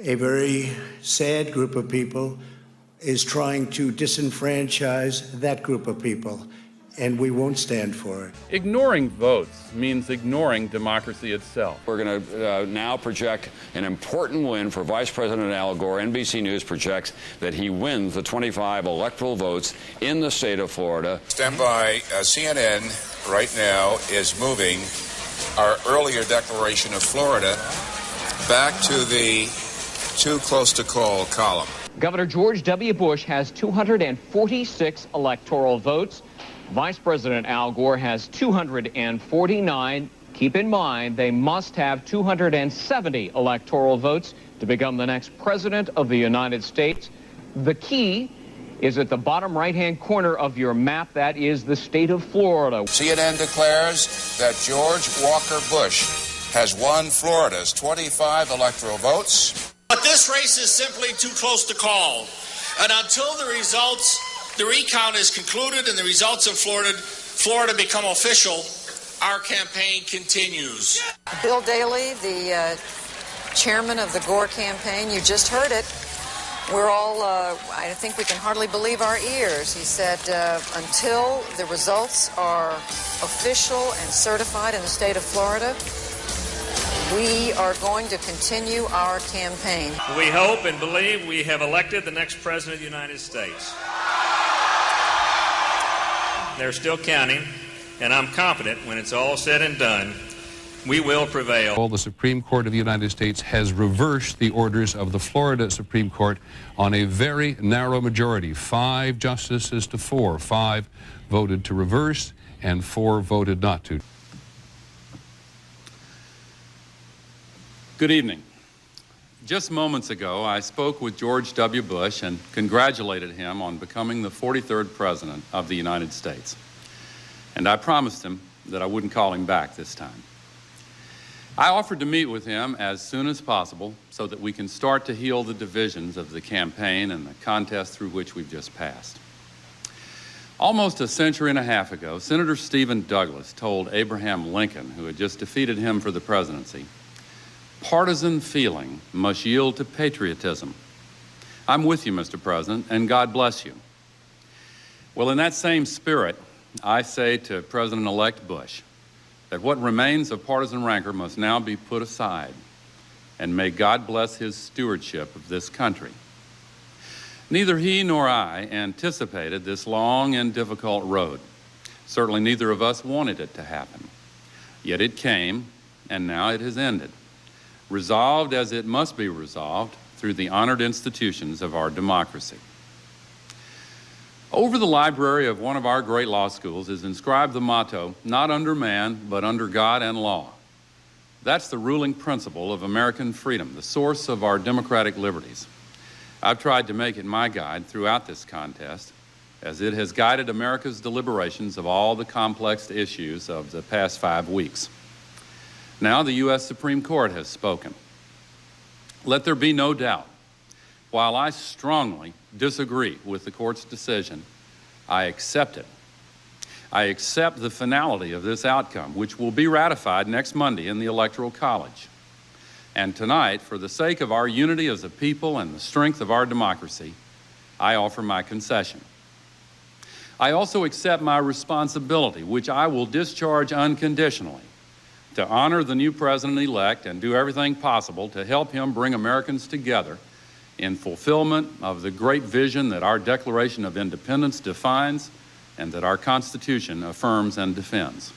A very sad group of people is trying to disenfranchise that group of people, and we won't stand for it. Ignoring votes means ignoring democracy itself. We're going to now project an important win for Vice President Al Gore. NBC News projects that he wins the 25 electoral votes in the state of Florida. Stand by. CNN right now is moving our earlier declaration of Florida back to the too close to call column. Governor George W. Bush has 246 electoral votes. Vice President Al Gore has 249. Keep in mind, they must have 270 electoral votes to become the next president of the United States. The key is at the bottom right-hand corner of your map. That is the state of Florida. CNN declares that George Walker Bush has won Florida's 25 electoral votes. But this race is simply too close to call. And until the recount is concluded and the results of Florida become official, our campaign continues. Bill Daley, the chairman of the Gore campaign, you just heard it. We're all, I think we can hardly believe our ears. He said, until the results are official and certified in the state of Florida, we are going to continue our campaign. We hope and believe we have elected the next president of the United States. They're still counting, and I'm confident when it's all said and done, we will prevail. The Supreme Court of the United States has reversed the orders of the Florida Supreme Court on a very narrow majority, 5 justices to 4. 5 voted to reverse, and 4 voted not to. Good evening. Just moments ago, I spoke with George W. Bush and congratulated him on becoming the 43rd President of the United States. And I promised him that I wouldn't call him back this time. I offered to meet with him as soon as possible so that we can start to heal the divisions of the campaign and the contest through which we've just passed. Almost a century and a half ago, Senator Stephen Douglas told Abraham Lincoln, who had just defeated him for the presidency, "Partisan feeling must yield to patriotism." I'm with you, Mr. President, and God bless you. Well, in that same spirit, I say to President-elect Bush that what remains of partisan rancor must now be put aside, and may God bless his stewardship of this country. Neither he nor I anticipated this long and difficult road. Certainly neither of us wanted it to happen. Yet it came, and now it has ended, resolved as it must be resolved through the honored institutions of our democracy. Over the library of one of our great law schools is inscribed the motto, "Not under man, but under God and law." That's the ruling principle of American freedom, the source of our democratic liberties. I've tried to make it my guide throughout this contest, as it has guided America's deliberations of all the complex issues of the past 5 weeks. Now the U.S. Supreme Court has spoken. Let there be no doubt, while I strongly disagree with the court's decision, I accept it. I accept the finality of this outcome, which will be ratified next Monday in the Electoral College. And tonight, for the sake of our unity as a people and the strength of our democracy, I offer my concession. I also accept my responsibility, which I will discharge unconditionally, to honor the new president-elect and do everything possible to help him bring Americans together in fulfillment of the great vision that our Declaration of Independence defines and that our Constitution affirms and defends.